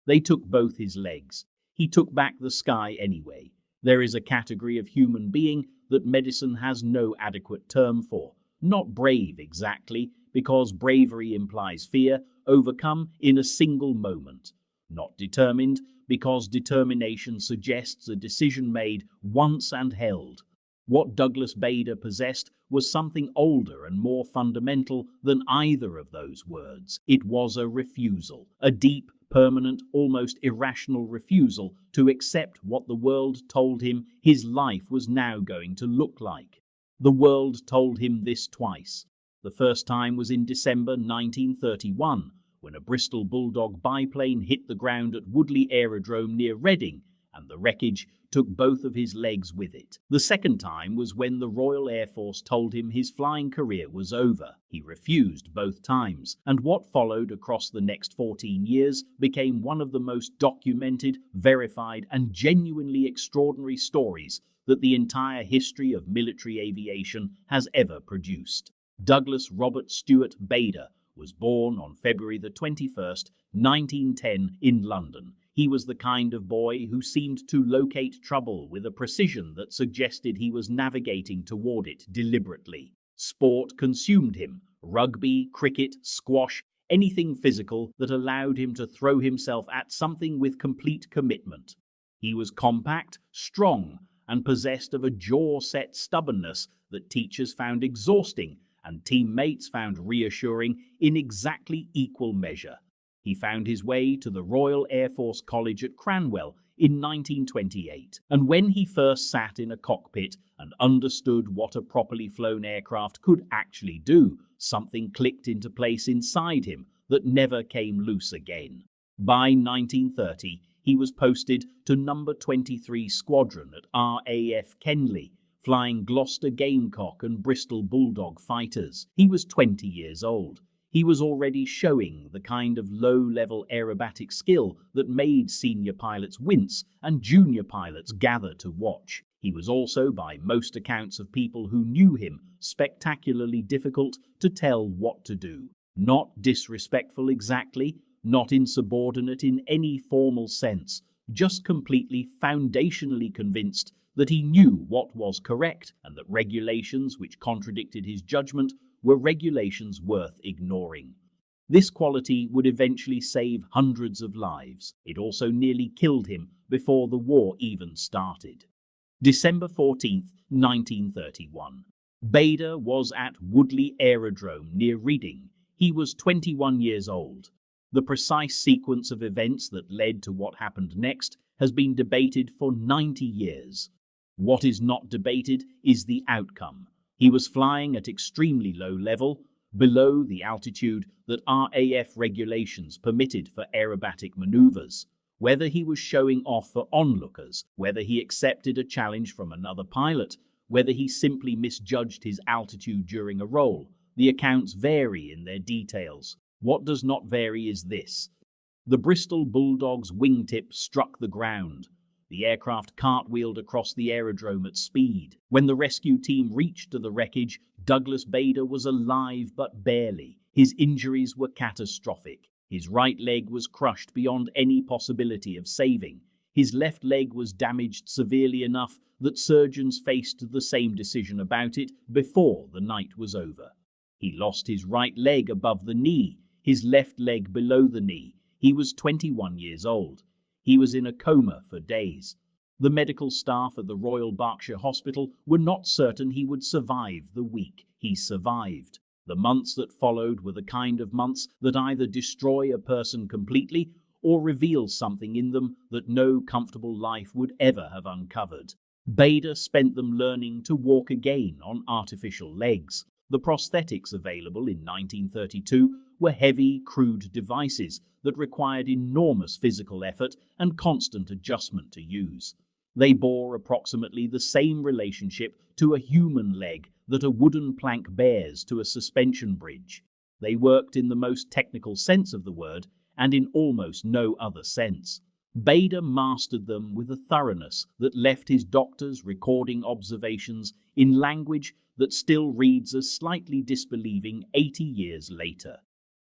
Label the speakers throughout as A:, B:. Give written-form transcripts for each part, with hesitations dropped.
A: They took both his legs. He took back the sky anyway. There is a category of human being that medicine has no adequate term for. Not brave exactly, because bravery implies fear, overcome in a single moment. Not determined, because determination suggests a decision made once and held. What Douglas Bader possessed was something older and more fundamental than either of those words. It was a refusal, a deep, permanent, almost irrational refusal to accept what the world told him his life was now going to look like. The world told him this twice. The first time was in December 1931, when a Bristol Bulldog biplane hit the ground at Woodley Aerodrome near Reading, and the wreckage took both of his legs with it. The second time was when the Royal Air Force told him his flying career was over. He refused both times, and what followed across the next 14 years became one of the most documented, verified, and genuinely extraordinary stories that the entire history of military aviation has ever produced. Douglas Robert Stewart Bader was born on February the 21st, 1910 in London. He was the kind of boy who seemed to locate trouble with a precision that suggested he was navigating toward it deliberately. Sport consumed him. Rugby, cricket, squash, anything physical that allowed him to throw himself at something with complete commitment. He was compact, strong, and possessed of a jaw-set stubbornness that teachers found exhausting and teammates found reassuring in exactly equal measure. He found his way to the Royal Air Force College at Cranwell in 1928, and when he first sat in a cockpit and understood what a properly flown aircraft could actually do, something clicked into place inside him that never came loose again. By 1930, he was posted to number 23 Squadron at RAF Kenley, flying Gloucester Gamecock and Bristol Bulldog fighters. He was 20 years old. He was already showing the kind of low-level aerobatic skill that made senior pilots wince and junior pilots gather to watch. He was also, by most accounts of people who knew him, spectacularly difficult to tell what to do. Not disrespectful exactly, not insubordinate in any formal sense, just completely foundationally convinced that he knew what was correct and that regulations which contradicted his judgment were regulations worth ignoring. This quality would eventually save hundreds of lives. It also nearly killed him before the war even started. December 14th, 1931. Bader was at Woodley Aerodrome near Reading. He was 21 years old. The precise sequence of events that led to what happened next has been debated for 90 years. What is not debated is the outcome. He was flying at extremely low level, below the altitude that RAF regulations permitted for aerobatic maneuvers. Whether he was showing off for onlookers, whether he accepted a challenge from another pilot, whether he simply misjudged his altitude during a roll, the accounts vary in their details. What does not vary is this. The Bristol Bulldog's wingtip struck the ground. The aircraft cartwheeled across the aerodrome at speed. When the rescue team reached the wreckage, Douglas Bader was alive but barely. His injuries were catastrophic. His right leg was crushed beyond any possibility of saving. His left leg was damaged severely enough that surgeons faced the same decision about it before the night was over. He lost his right leg above the knee, his left leg below the knee. He was 21 years old. He was in a coma for days. The medical staff at the Royal Berkshire Hospital were not certain he would survive the week. He survived. The months that followed were the kind of months that either destroy a person completely or reveal something in them that no comfortable life would ever have uncovered. Bader spent them learning to walk again on artificial legs. The prosthetics available in 1932 were heavy, crude devices that required enormous physical effort and constant adjustment to use. They bore approximately the same relationship to a human leg that a wooden plank bears to a suspension bridge. They worked in the most technical sense of the word and in almost no other sense. Bader mastered them with a thoroughness that left his doctors recording observations in language that still reads as slightly disbelieving 80 years later.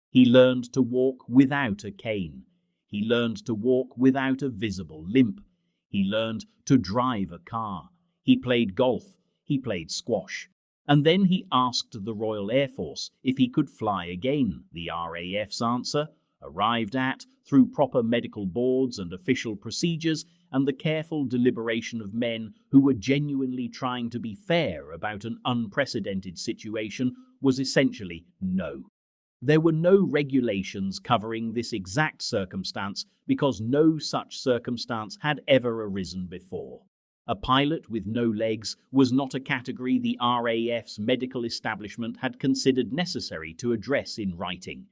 A: He learned to walk without a cane. He learned to walk without a visible limp. He learned to drive a car. He played golf. He played squash. And then he asked the Royal Air Force if he could fly again. The RAF's answer, arrived at through proper medical boards and official procedures and the careful deliberation of men who were genuinely trying to be fair about an unprecedented situation, was essentially no. There were no regulations covering this exact circumstance because no such circumstance had ever arisen before. A pilot with no legs was not a category the RAF's medical establishment had considered necessary to address in writing.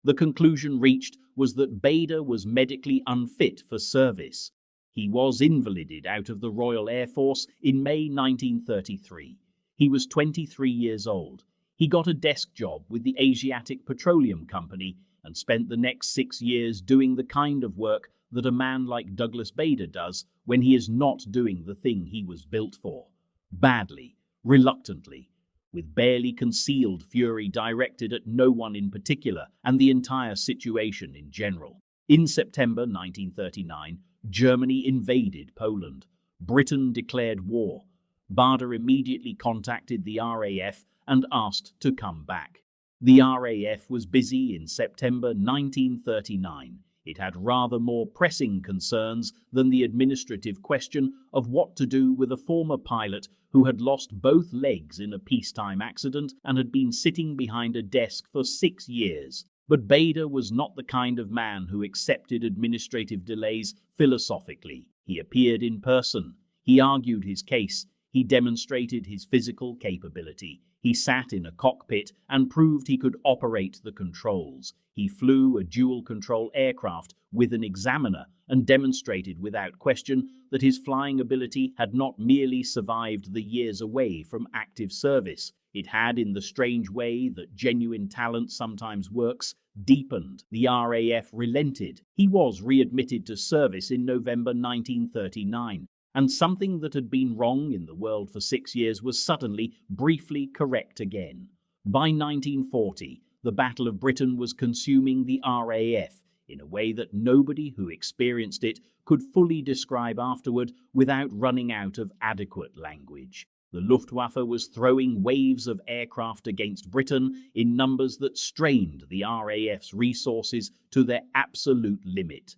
A: The conclusion reached was that Bader was medically unfit for service. He was invalided out of the Royal Air Force in May 1933. He was 23 years old. He got a desk job with the Asiatic Petroleum Company and spent the next 6 years doing the kind of work that a man like Douglas Bader does when he is not doing the thing he was built for. Badly, reluctantly, with barely concealed fury directed at no one in particular and the entire situation in general. In September 1939, Germany invaded Poland. Britain declared war. Bader immediately contacted the RAF and asked to come back. The RAF was busy in September 1939. It had rather more pressing concerns than the administrative question of what to do with a former pilot who had lost both legs in a peacetime accident and had been sitting behind a desk for 6 years. But Bader was not the kind of man who accepted administrative delays philosophically. He appeared in person. He argued his case. He demonstrated his physical capability. He sat in a cockpit and proved he could operate the controls. He flew a dual-control aircraft with an examiner and demonstrated without question that his flying ability had not merely survived the years away from active service. It had, in the strange way that genuine talent sometimes works, deepened. The RAF relented. He was readmitted to service in November 1939. And something that had been wrong in the world for 6 years was suddenly, briefly correct again. By 1940, the Battle of Britain was consuming the RAF in a way that nobody who experienced it could fully describe afterward without running out of adequate language. The Luftwaffe was throwing waves of aircraft against Britain in numbers that strained the RAF's resources to their absolute limit.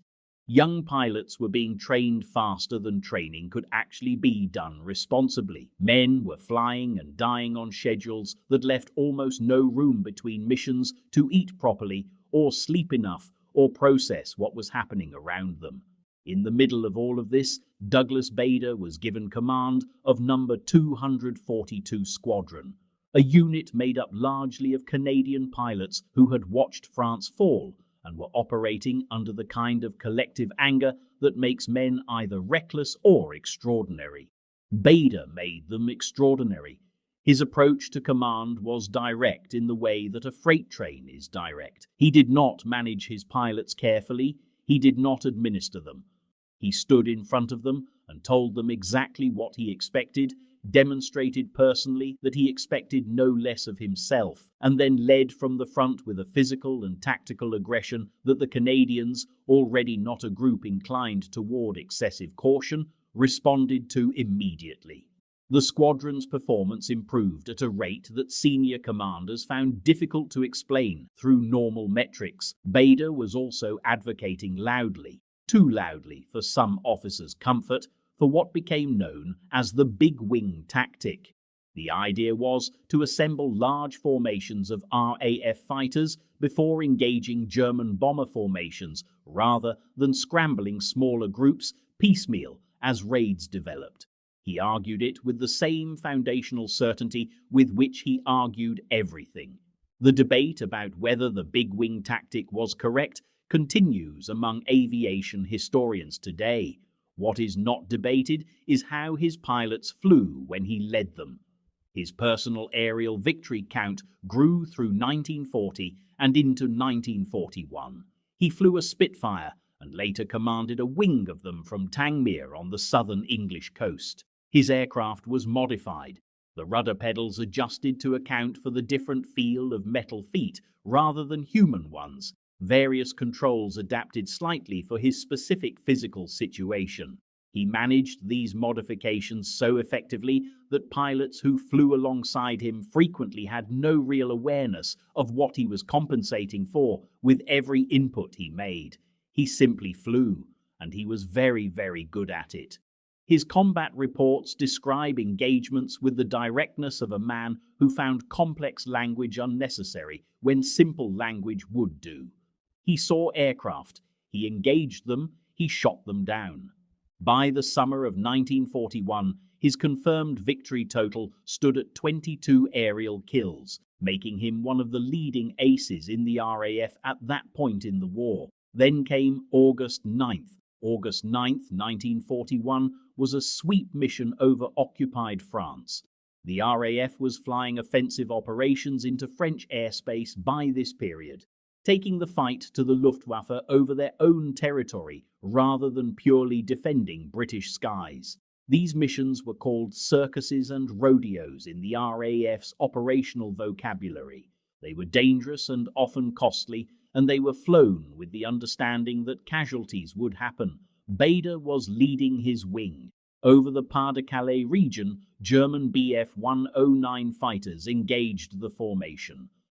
A: Young pilots were being trained faster than training could actually be done responsibly. Men were flying and dying on schedules that left almost no room between missions to eat properly or sleep enough or process what was happening around them. In the middle of all of this, Douglas Bader was given command of number 242 Squadron, a unit made up largely of Canadian pilots who had watched France fall and were operating under the kind of collective anger that makes men either reckless or extraordinary. Bader made them extraordinary. His approach to command was direct in the way that a freight train is direct. He did not manage his pilots carefully. He did not administer them. He stood in front of them and told them exactly what he expected, demonstrated personally that he expected no less of himself, and then led from the front with a physical and tactical aggression that the Canadians, already not a group inclined toward excessive caution, responded to immediately. The squadron's performance improved at a rate that senior commanders found difficult to explain through normal metrics. Bader was also advocating loudly, too loudly for some officers' comfort, for what became known as the big wing tactic. The idea was to assemble large formations of RAF fighters before engaging German bomber formations, rather than scrambling smaller groups piecemeal as raids developed. He argued it with the same foundational certainty with which he argued everything. The debate about whether the big wing tactic was correct continues among aviation historians today. What is not debated is how his pilots flew when he led them. His personal aerial victory count grew through 1940 and into 1941. He flew a Spitfire and later commanded a wing of them from Tangmere on the southern English coast. His aircraft was modified, the rudder pedals adjusted to account for the different feel of metal feet rather than human ones. Various controls adapted slightly for his specific physical situation. He managed these modifications so effectively that pilots who flew alongside him frequently had no real awareness of what he was compensating for with every input he made. He simply flew, and he was very, very good at it. His combat reports describe engagements with the directness of a man who found complex language unnecessary when simple language would do. He saw aircraft, he engaged them, he shot them down. By the summer of 1941, his confirmed victory total stood at 22 aerial kills, making him one of the leading aces in the RAF at that point in the war. Then came August 9th. August 9th, 1941 was a sweep mission over occupied France. The RAF was flying offensive operations into French airspace by this period, taking the fight to the Luftwaffe over their own territory rather than purely defending British skies. These missions were called circuses and rodeos in the RAF's operational vocabulary. They were dangerous and often costly, and they were flown with the understanding that casualties would happen. Bader was leading his wing. Over the Pas-de-Calais region, German Bf 109 fighters engaged the formation.